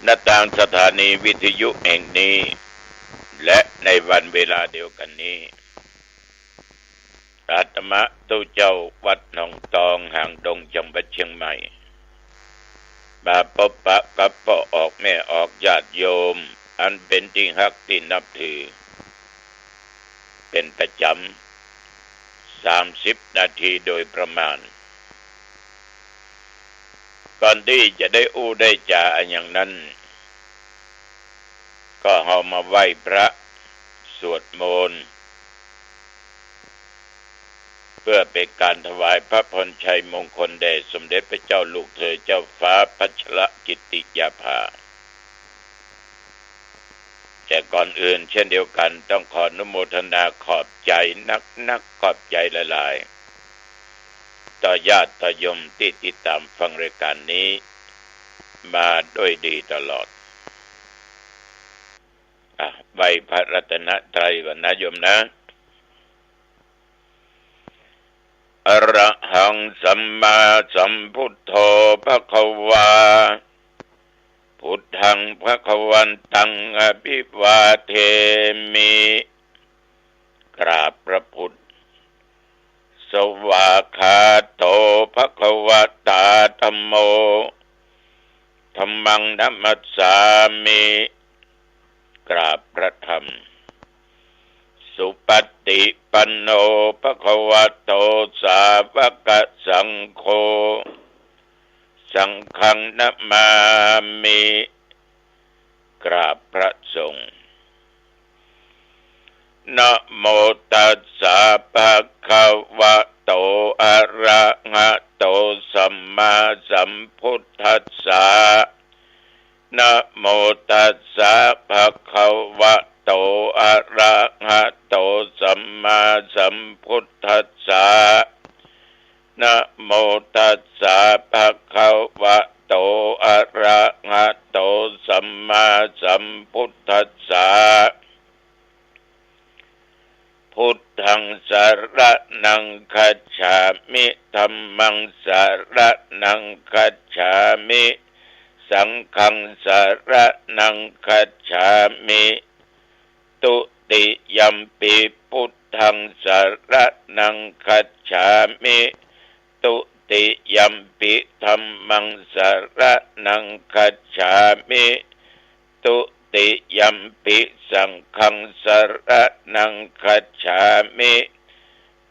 ณทางสถานีวิทยุแห่งนี้และในวันเวลาเดียวกันนี้อาตมาตู้เจ้าวัดหนองตองห่างดงจังหวัดเชียงใหม่มาพบปะกับพ่อออกแม่ออกญาติโยมอันเป็นที่ฮักที่นับถือเป็นประจำ30 นาทีโดยประมาณก่อนที่จะได้ได้จ่าอย่างนั้นก็เอามาไหว้พระสวดมนต์เพื่อเป็นการถวายพระพรชัยมงคลแด่สมเด็จพระเจ้าลูกเธอเจ้าฟ้าพัชรกิติยาภาแต่ก่อนอื่นเช่นเดียวกันต้องขออนุโมทนาขอบใจนักขอบใจหลายๆต่อญาติต่อโยมที่ติดตามฟังรายการนี้มาด้วยดีตลอดไหว้พระรัตนตรัยก่อนนะโยมนะอรหังสัมมาสัมพุทโธภควาพุทธังภควันตังอภิวาเทมิกราบพระพุทธสวากขาโตภควตาธัมโมธัมมังนัมมัสสามิกราบพระธรรมสุปฏิปันโนภควโตสาวกสังโฆสังฆังนะมามิกราบพระสงฆ์นะโมตัสสะภะคะวะโตอะระหะโตสัมมาสัมพุทธัสสะนะโมตัสสะภะคะวะโตอะระหะโตสัมมาสัมพุทธัสสะนะโมตัสสะภะคะวะโตอะระหะโตสัมมาสัมพุทธัสสะพุทธังสรณังคัจฉามิธัมมังสรณังคัจฉามิสังฆังสรณังคัจฉามิตุติยัมปิพุทธังสรณังคัจฉามิตุติยัมปิธัมมังสรณังคัจฉามิตุติยัมปิสังฆังสรณังคัจฉามิ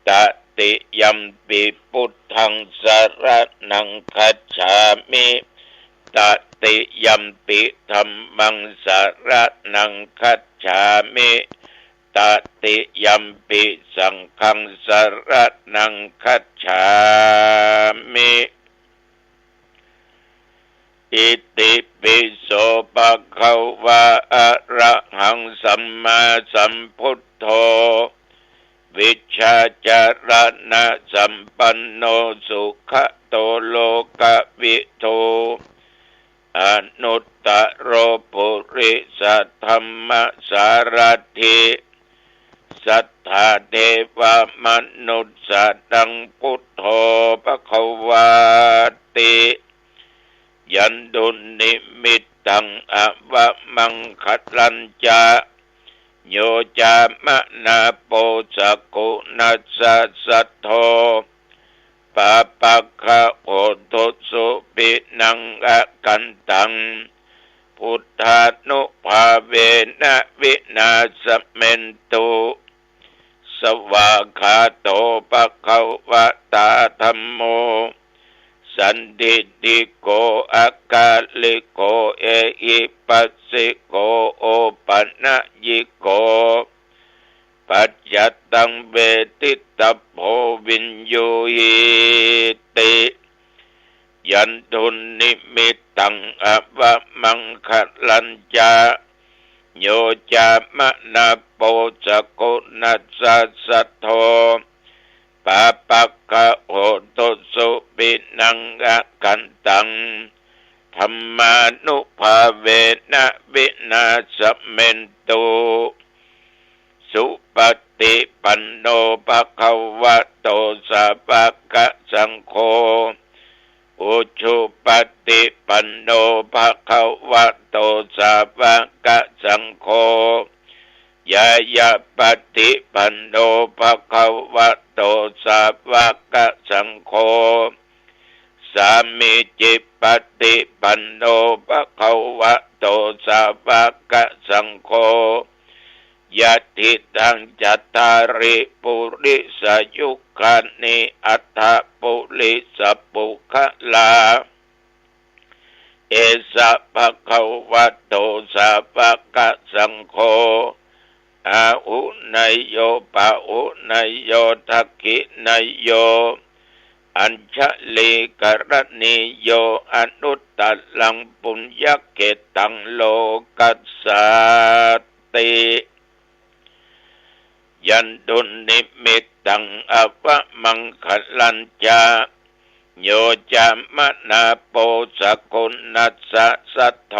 ตติยัมปิพุทธังสรณังคัจฉามิตติยัมปิธัมมังสรณังคัจฉามิตติยัมปิสังฆังสรณังคัจฉามิอิติปิโสภะคะวะอะระหังสัมมาสัมพุทโธวิชชาจารณะสัมปันโนสุขโตโลกวิทูอนุตตโรปุริสธัมมสารถิสัทธาเทวมนุษย์สัตตังพุทโธภควาติยันดุนิมิตตังอวะมังคัตลัญจาโยจามะนาโปสกุนัสสะสัทโธปะปะคะโอทุสุปินังอะกันตังพุทธานุภาเวนะวินาสเมนตุสวากขาโตภควตาธัมโมสันทิติโกอากาลิโกเอหิปัสสิโกโอปัญญิโกปัจจตังเวทิตาโพวินโยหิติยันทุนิมิตตังอวะมังคัลลัญจาโยจามะนาโปสกุนัสสะสัทโธปะปะคะโอตุสุปินังอะกันตังธัมมานุภาเวนะวินาสเมนตุสุปฏิปันโนภะคะวะโตสาวกสังโฆ อุชุปฏิปันโนภะคะวะโตสาวกสังโฆยายาปฏิปันโนภะคะวะโตสาวกสังโฆสามิจิปฏิปันโนภะคะวะโตสาวกสังโฆยะติตังจัตตาริปุริสยุคานิอัตถปุริสปุคลาเอสะภะคะวะโตสาวกสังโฆอาหุนยโยปะหุนยโยทักขินยโยอัญชลีกรณีโยอนุตตลังปุญญเกตังโลกัสสติยันตุนิมิตตังอวะมังคลัญจาโยจามนาโปสกุนัสสะสัทโธ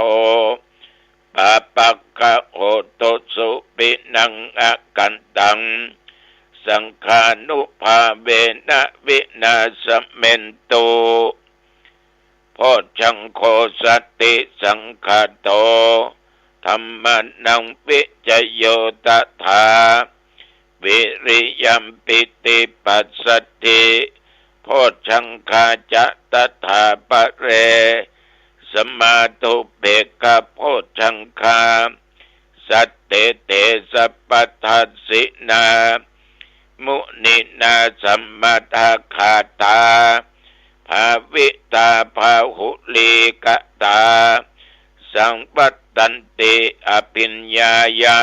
ปะปักขะโหตุสุปินังอากันตังสังฆานุภาเวนะวินาสเมนตุโพชังโคสติสังฆาโตธัมมานังวิจโยตถาวิริยัมปิติปัสสติโพชังคาจะตถาปะเรสมาตุเบกะโพชังคาสัตเตเตสัพพทัสสินามุนินาสัมมาทาคาตาภาวิตาภาหุลีกตาสังปัตตันติอภิญญายะ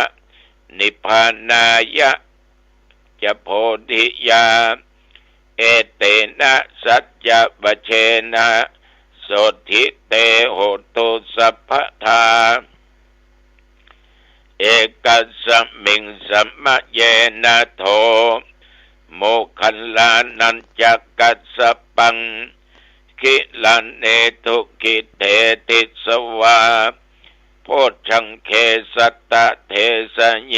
นิพพานายะจะโพธิยาเอเตนะสัจจะวเชนะโสทิเตโหตุสัพพทาเอกัสสมิงสัมมะเยนะโทโมคัลลานันจักกัสสปังกิลันเนตุกิเตติสวาโพชังเคสัตตะเทสเย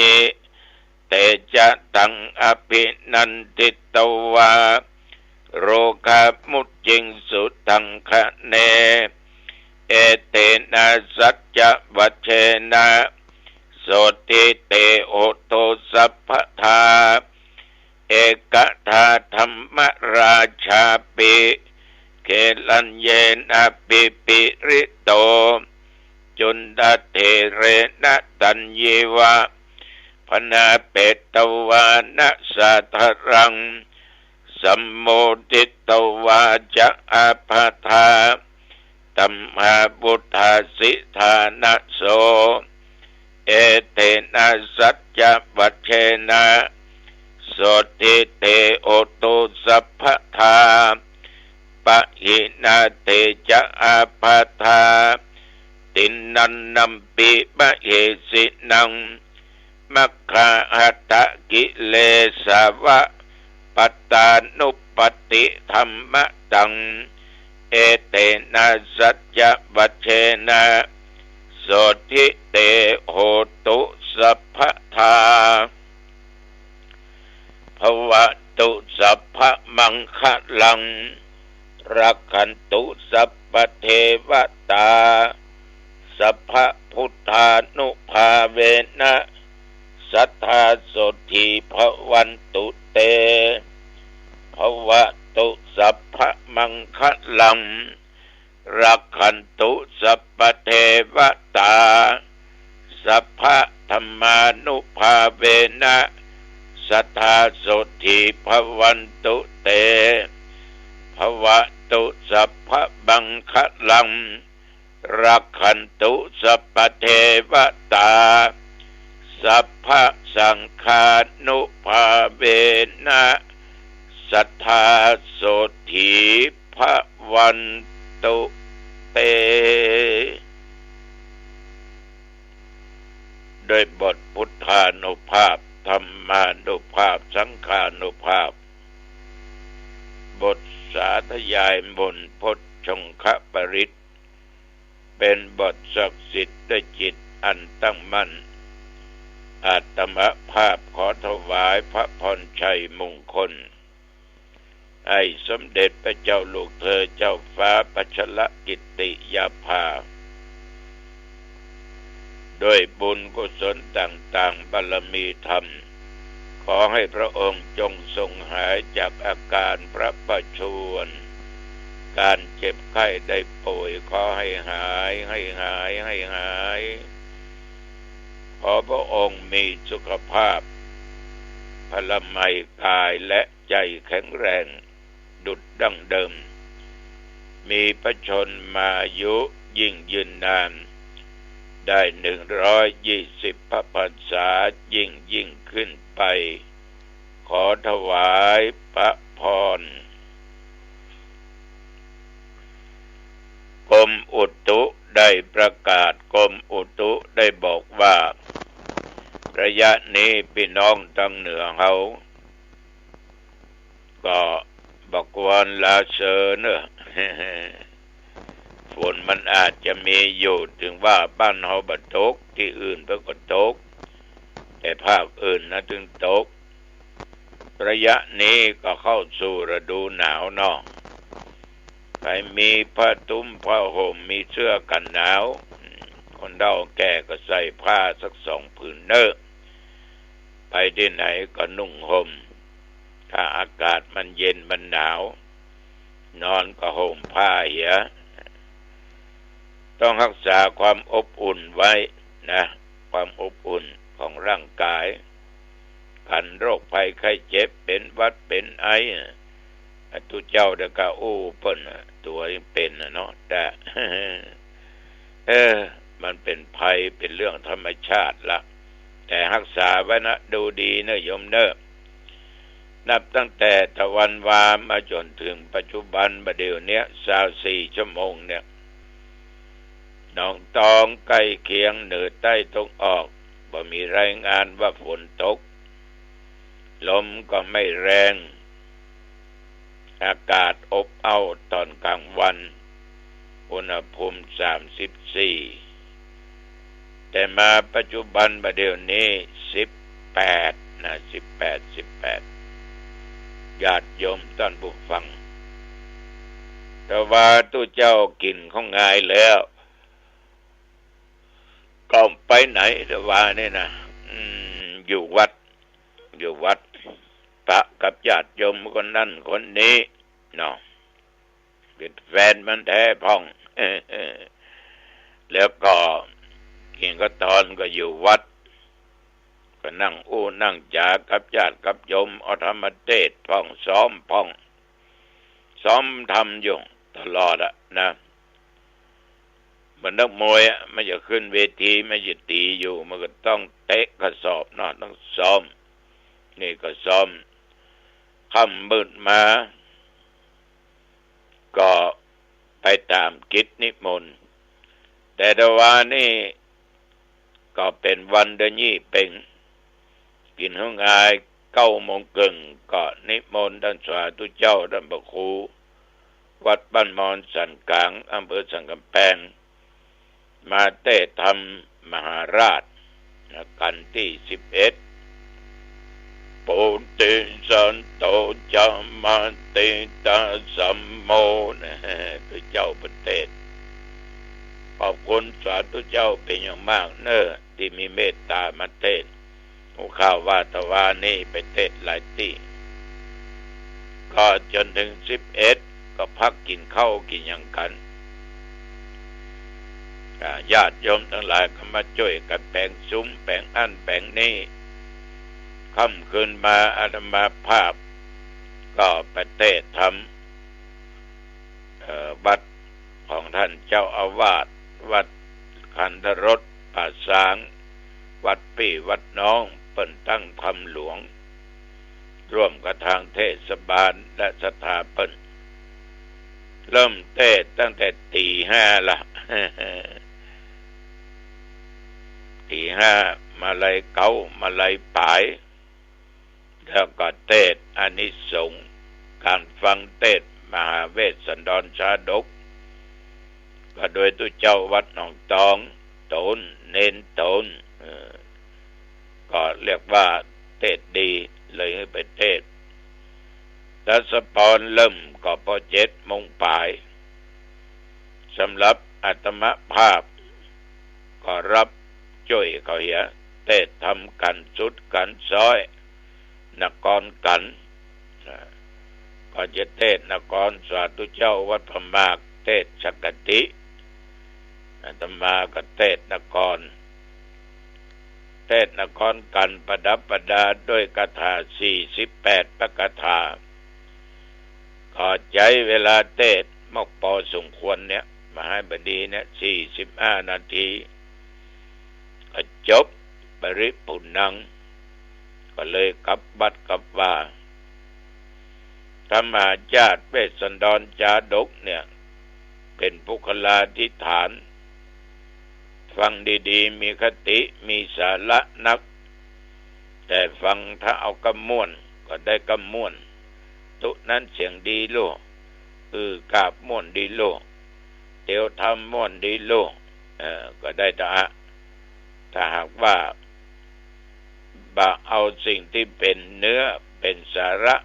เตจะตังอภินันติตวาโรคามุจจิงสุตังคะเนเอเตนะสัจจะวัชเชนะโสติเตโอโตสัพพทาเอกทาธรรมราชาปิเกลัญเยนะปิปิริโตจุนดาเทเรนะตัญเยวะพนาเปตวานะสัทรังสัมโมทิตวาจะอาภาธาตัมหาบุทธาสิธานะโสเอเตนะสัจจะวัชเชนะโสติเตโอตุสัพพทาปะหินาเตจะอาภาธาตินันนัมปิมะเหสินังมัคคาหัตถกิเลสาวะปัตตานุปติธรรมตังเอเตนะสัจจะวัชเชนะโสทิเตโหตุสัพพทาภวตุสัพพมังคลังรักขันตุสัพพเทวตาสัพพพุทธานุภาเวนะสัทธาโสธีภวันตุเตภวตุสัพพมังคลังรักขันตุสัพพเทวตาสัพพธรรมานุภาเวนะสัทธาโสธีภวันตุเตภวตุสัพพมังคลังรักขันตุสัพพเทวตาสัพพสังฆานุภาเวนะสัทธาโสธีภวันตุเตโดยบทพุทธานุภาพธรรมานุภาพสังฆานุภาพบทสาธยายมนต์พจน์ชงคปริตเป็นบทศักดิ์สิทธิ์ด้วยจิตอันตั้งมั่นอาตมภาพขอถวายพระพรชัยมงคล ให้สมเด็จพระเจ้าลูกเธอเจ้าฟ้าพัชรกิติยาภาโดยบุญกุศลต่างๆบารมีธรรมขอให้พระองค์จงทรงหายจากอาการพระประชวรการเจ็บไข้ได้ป่วยขอให้หายขอพระองค์มีสุขภาพพลามัยกายและใจแข็งแรงดุจดั้งเดิมมีพระชนมายุยิ่งยืนนานได้120 พระพรรษายิ่งขึ้นไปขอถวายพระพรกรมอุตุได้ประกาศกรมอุตุได้บอกว่าระยะนี้พี่น้องทางเหนือเขาก็บอกวันลาเซอเนอะ ฝนมันอาจจะมีอยู่ถึงว่าบ้านเขาบ่ตกที่อื่นเพิ่นก็ตกแต่ภาคอื่นนะถึงตกระยะนี้ก็เข้าสู่ฤดูหนาวเนาะใครมีผ้าตุ้มผ้าห่มมีเสื้อกันหนาวคนเฒ่าแก่ก็ใส่ผ้าสัก2 ผืนเนอะไปที่ไหนก็นุ่งห่มถ้าอากาศมันเย็นมันหนาวนอนก็ห่มผ้าเหียต้องรักษาความอบอุ่นไว้นะความอบอุ่นของร่างกายกันโรคภัยไข้เจ็บเป็นหวัดเป็นไอตุเจ้าเด็กก็เพิ่นตัวเป็นเนาะแต่มันเป็นภัยเป็นเรื่องธรรมชาติละแต่รักษาไว้นะดูดีนะโยมเนอะนับตั้งแต่ตะวันวามาจนถึงปัจจุบันบัดเดี๋ยวนี้24 ชั่วโมงเนี่ยหนองตองใกล้เคียงเหนือใต้ตกออกบ่มีรายงานว่าฝนตกลมก็ไม่แรงอากาศอบอ้าวตอนกลางวันอุณหภูมิ34แต่มาปัจจุบันบัดเดี๋ยวนี้18นะ18ญาติโยมท่านผู้ฟังแต่ว่าตู้เจ้ากินของงายแล้วก็ไปไหนแต่ว่านี่นะอยู่วัดปะกับญาติโยมคนนั้นคนนี้เนาะเป็นแฟนมันแท้พ่อง แล้วก็กินก็ตอนก็อยู่วัดก็นั่งนั่งจากับญาติกับโยมเอาธรรมเทศน์พ่องซ้อมทำอยู่ตลอดอะนะมันนักมวยอะมันจะขึ้นเวทีมันจะตีอยู่มันก็ต้องเตะกระสอบเนาะต้องซ้อมนี่ก็ซ้อมค่ำมืดมาก็ไปตามกิจนิมนต์แต่ตะวันนี่ก็เป็นวันเดือนยี่เป็งกินห้องอาย9 โมงครึ่งก็นิมนต์ท่านสาธุเจ้าท่านพระครูวัดบ้านมอนสันกลางอำเภอสันกำแพงมาเทศธรรมมหาราชกันที่11ปุติสันโตจามาติตาสัมโมนะตัวเจ้าประเทศขอบคุณสาธุเจ้าเป็นอย่างมากเนอะที่มีเมตตามาเทศหัวข่าวว่าตะวันนี้ไปเทศหลายที่ก็จนถึง11ก็พักกินข้าวกินอย่างกันญาติโยมทั้งหลายก็มาช่วยกันแปลงซุ้มแปลงอันแปลงนี้ค่ำคืนมาอาตมาภาพก็ไปเทศน์ธรรมวัดของท่านเจ้าอาวาสวัดคันธรสป่าสางวัดปี่วัดน้องเปิ้นตั้งธรรมหลวงร่วมกับทางเทศบาลและสถาปนิกเริ่มเทศน์ตั้งแต่ตี 5ละตี 5มาลัยเก้ามาลัยปลายแล้วก็เทศน์อานิสงส์การฟังเทศน์มหาเวสสันดรชาดกก็โดยตุเจ้าวัดหนองตองโตนเน้นโตนก็เรียกว่าเทศน์ดีเลยให้ไปเทศน์ รัศพรเริ่มก็พอ7 โมงปลายสำหรับอาตมภาพก็รับช่วยเขาเหียเทศทำกันสุดกันซ้อยนครกันก็จะเทศนครสาธุเจ้าวัดพมากเทศชกติอาตมาก็เทศนครกันประดับประดาด้วยคาถา48 พระคาถาขอใจเวลาเทศมกพอสมควรเนี่ยมาให้บดีเนี่ย45 นาทีก็จบปริปุณังก็เลยกลับบัดกลับว่าธรรมาจารย์เวสสันดรจาดกเนี่ยเป็นปุคลาธิฐานฟังดีๆมีคติมีสาระนักแต่ฟังถ้าเอากำม่วนก็ได้กำม่วนตุนั้นเสียงดีโลกาบม่วนดีโลเตียวทำม่วนดีโลก็ได้ถ้าหากว่าเอาสิ่งที่เป็นเนื้อเป็นสาระ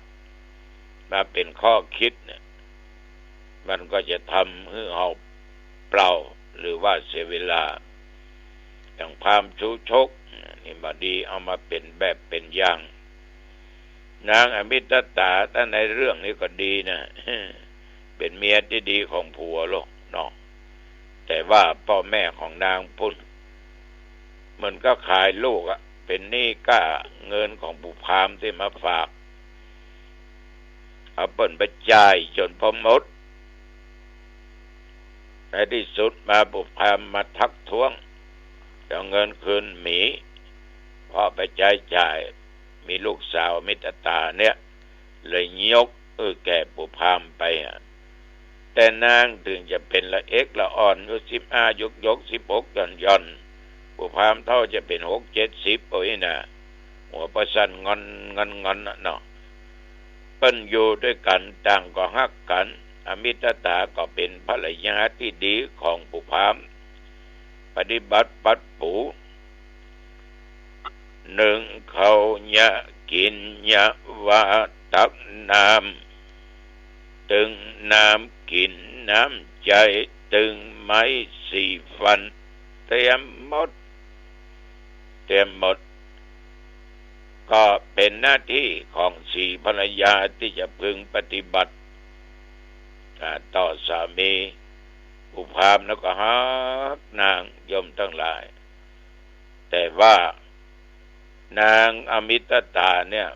มาเป็นข้อคิดเนี่ยมันก็จะทำให้เราเปล่าหรือว่าเสียเวลาอย่างพามชูชกนี่บดีเอามาเป็นแบบเป็นอย่างนางอมิตตาถ้าในเรื่องนี้ก็ดีนะเป็นเมียที่ดีของผัวโลกเนาะแต่ว่าพ่อแม่ของนางพุ่นมันก็ขายลูกเป็นหนี้ก้าเงินของบุพามที่มาฝากเอาเปิ่นไปจ่ายจนพอหมดในที่สุดมาบุพามมาทักท้วงเอาเงินคืนหมีพอไปจ่ายมีลูกสาวมิตรตาเนี่ยเลยยกแก่บุพามไปแต่นางถึงจะเป็นละเอกละอ่อนอยู่15 ยก16 ย่อนบุพามเท่าจะเป็น6-70โอ้ยนะหัวประสันงอนเนาะเปิ้นอยู่ด้วยกันต่างก็ฮักกันอมิตตาก็เป็นภรรยาที่ดีของบุพามปฏิบัติปัดปูหนึ่งเขายะกินยะว่าตักน้ำตึงน้ำกินน้ำใจตึงไม้สีฟันเตรียมหมดก็เป็นหน้าที่ของ4 ภรรยาที่จะพึงปฏิบัติต่อสามีบุพามแล้วก็ฮักนางยมทั้งหลายแต่ว่านางอมิตตาเนี่ย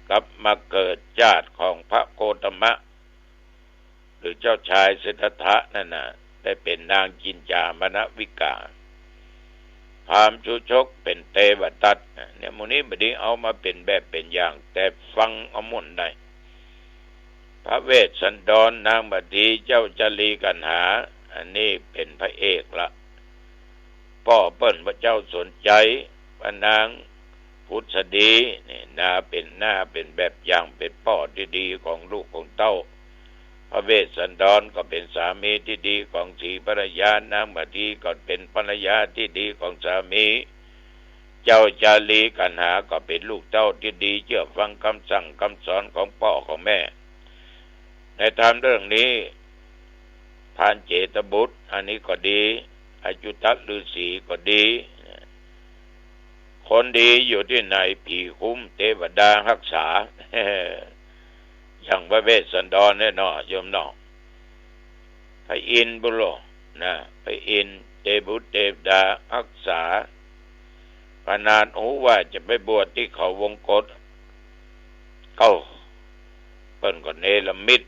กลับมาเกิดญาติของพระโกตมะหรือเจ้าชายสิทธัตถะนั่นน่ะได้เป็นนางจินจามนวิกาพามชูชกเป็นเทวทัตเนี่ยมูนี้บดีเอามาเป็นแบบเป็นอย่างแต่ฟังเอามุ่นได้พระเวสสันดรนางบดีเจ้าจลีกันหาอันนี้เป็นพระเอกละพ่อเปิ้นพระเจ้าสนใจว่านางพุทธดีนี่นาเป็นแบบอย่างเป็นพ่อที่ดีของลูกของเต้าพระเวสสันดรก็เป็นสามีที่ดีของ4 ภรรยานางบดีก็เป็นภรรยาที่ดีของสามีเจ้าจารีกันหาก็เป็นลูกเต้าที่ดีเชื่อฟังคำสั่งคำสอนของพ่อของแม่ในธรรมเรื่องนี้พานเจตบุตรอันนี้ก็ดีอจุตัฤาษีก็ดีคนดีอยู่ที่ไหนผีคุ้มเทวดารักษาอย่างพระเวสสันดรเนี่ยเนาะโยมเนาะพระอินทร์บุโรนะพระอินทร์เทบุตรเทวดารักษาขนาดว่าจะไปบวชที่เขาวงกฏเปิ้นก็เนรมิต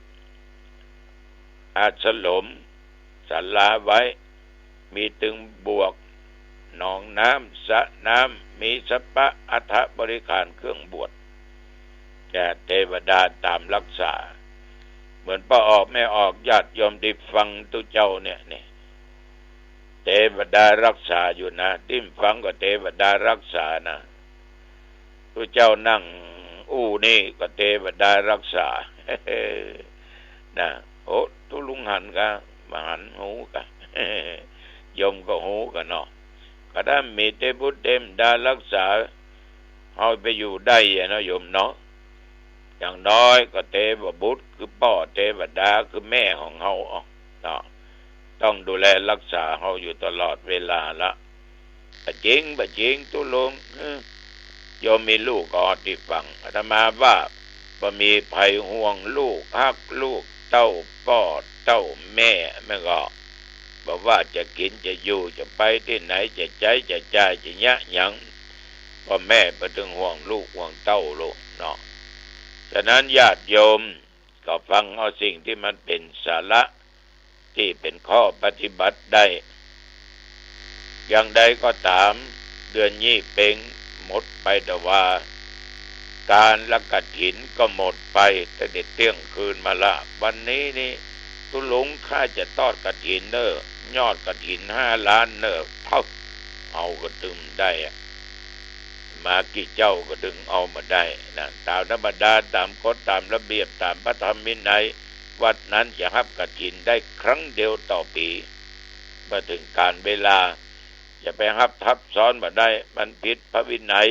อาสลมศาลาไว้มีตึงบวกหนองน้ำสระน้ำมีสัพพะอัฐบริการเครื่องบวชแก่เทวดาตามรักษาเหมือนป้าออกไม่ออกญาติโยมที่ฟังตุเจ้าเนี่ยเทวดารักษาอยู่นะที่ฟังก็เทวดารักษานะตุเจ้านั่งนี่ก็เทวดารักษานะโอ้ตุลุงหันกะมาหันหูกะโยมก็หูกันเนาะก็ได้มีเทพุทธเทมดารักษาเอาไปอยู่ได้เนาะโยมเนาะแต่ อย่างน้อยก็เทวบุตรคือพ่อเทวดาคือแม่ของเฮาต้องดูแลรักษาเฮาอยู่ตลอดเวลาละบะจริงตุลงโยมมีลูกก็ที่ฟังอาตมาว่าบ่มีภัยห่วงลูกฮักลูกเต้าพ่อเต้าแม่ก็บอกว่าจะกินจะอยู่จะไปที่ไหนจะใจจะจ่ายจะยะหยังพ่อแม่บ่ถึงห่วงลูกห่วงเต้าลูกเนาะฉะนั้นญาติโยมก็ฟังเอาสิ่งที่มันเป็นสาระที่เป็นข้อปฏิบัติได้อย่างใดก็ตามเดือนยี่เป็งหมดไปแต่ว่าการละกฐินก็หมดไปแต่เด็ดเที่ยงคืนมาละวันนี้นี่ตุลุงข้าจะทอดกฐินเนอยอดกฐิน5 ล้านเนอเอาก็ตึมได้มากี่เจ้าก็ดึงเอามาได้นะตามธรรมดาตามกฎตามระเบียบตามพระธรรมวินัยวัดนั้นจะรับกฐินได้ครั้งเดียวต่อปีเมื่อถึงการเวลาจะไปรับทับซ้อนมาได้มันผิดพระวินัย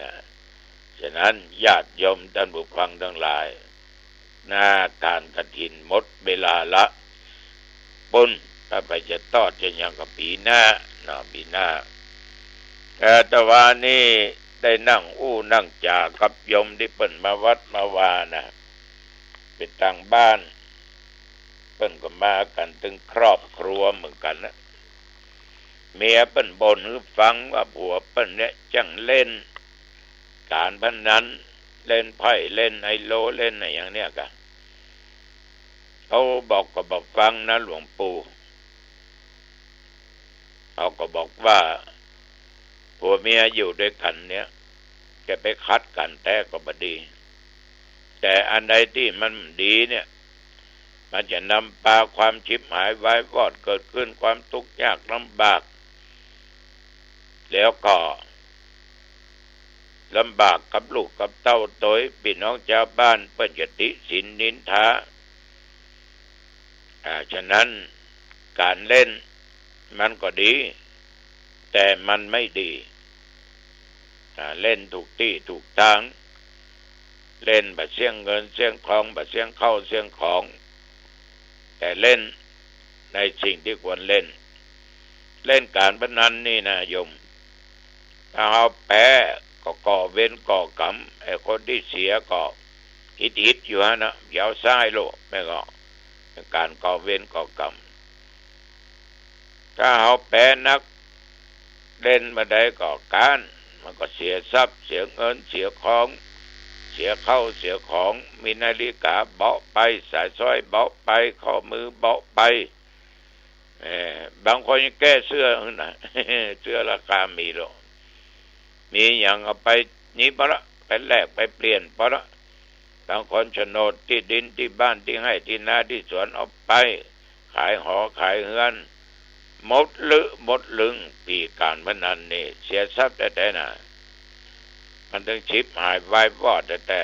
นะฉะนั้นญาติโยมท่านผู้ฟังทั้งหลายหน้าการกฐินหมดเวลาละปุ้นถ้าไปจะทอดจะยังกับปีหน้าปีหน้าแต่ว่านี่ได้นั่งจากับโยมที่เปิ้นมาวัดมาวานะไปต่างบ้านเปิ้นก็มากันถึงครอบครัวเหมือนกันนะเมียเปิ้นบ่นให้ฟังว่าผัวเปิ้นเนี่ยจังเล่นการพนันเล่นไพ่เล่นไฮโลเล่นอะไรอย่างเนี้ยกันเขาบอกก็บอกฟังนะหลวงปู่เขาก็บอกว่าผัวเมียอยู่ด้วยกันเนี่ยจะไปคัดกันแต่ก็บ่ดีแต่อันใดที่มันดีเนี่ยมันจะนำพาความชิบหายวายวอดเกิดขึ้นความทุกข์ยากลำบากแล้วก็ลำบากกับลูกกับเต้าโตยพี่น้องชาวบ้านเปิ้นจะติฉินนินทาฉะนั้นการเล่นมันก็ดีแต่มันไม่ดีเล่นถูกที่ถูกทางเล่นแบบเสี่ยงเงินเสี่ยงทองแบบเสี่ยงเข้าเสี่ยงของแต่เล่นในสิ่งที่ควรเล่นการพนันนี่นะโยมถ้าเอาแพ้ก็ก่อเวรก่อกรรมไอ้คนที่เสียก็อิดอยู่ฮะนะยาวซ้ายโลไม่ก็เป็นการก่อเวรก่อกรรมถ้าเอาแพ้นักเล่นมาได้ก่อการมันก็เสียทรัพย์เสียเงินเสียของเสียเข้าเสียของมีนาฬิกาเบาไปสายสร้อยเบาไปข้อมือเบาไปบางคนยังแก้เสื้อนะ เสื้อราคามีหรอกมีอย่างเอาไปนี้พอละไปแลกไปเปลี่ยนพอละบางคนโฉนดที่ดินที่บ้านที่ให้ที่นาที่สวนเอาไปขายหอขายเฮือนหมดลึงปีการพนันนี่เสียทรัพย์แต่น่ะมันถึงชิบหายวายวอดแต่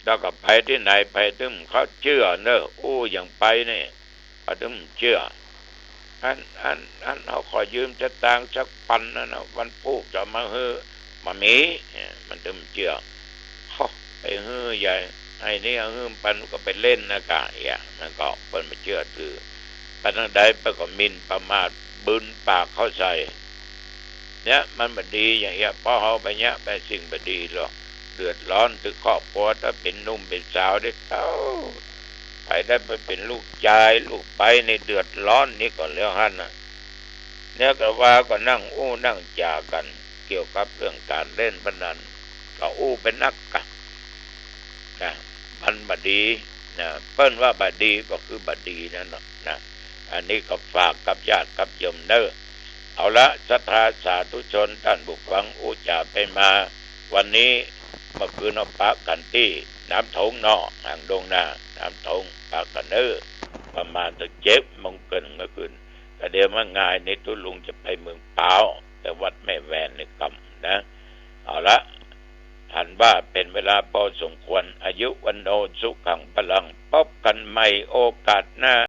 แล้วก็ไปที่ไหนไปถึงเขาเชื่อเนอะอย่างไปนี่เขาถึงเชื่ออันเขาขอยืมจะตังสักพันนะวันพูกจะมามามีมันถึงเชื่อไปใหญ่ไอ้นี่ปันก็ไปเล่นนะกะมันก็เปิ้นมาเชื่อถือไปทางใดไปก็มินประมาทบึนปากเข้าใส่เนี่ยมันบ่ดีอย่างเงี้ยพอเฮาไปเนี้ยไปสิ่งบ่ดีหรอกเดือดร้อนถึงครอบครัวถ้าเป็นหนุ่มเป็นสาวได้ไปได้ไปเป็นลูกชายลูกไปในเดือดร้อนนี่ก็แล้วหั่นน่ะเนี่ยก็ว่าก็นั่งนั่งจากันเกี่ยวกับเรื่องการเล่นพนันก็เป็นนักกันนะมันบ่ดีนะเปิ้นว่าบ่ดีก็คือบ่ดีนั่นนะอันนี้ก็ฝากกับญาติกับโยมเด้อเอาละศรัทธาสาธุชนท่านผู้ฟังจาไปมาวันนี้เมื่อคืนเอาปะกันที่น้ำทงเนาะห่างดงนาน้ำทงปะกันประมาณตั้ง7 โมงเกินเมื่อคืนแต่เดี๋ยวมันง่ายในตุลุงจะไปเมืองเปล่าแต่วัดแม่แวนในกำนะเอาละท่านว่าเป็นเวลาพอสมควรอายุวันโนสุขังพลังพบกันใหม่โอกาสหน้า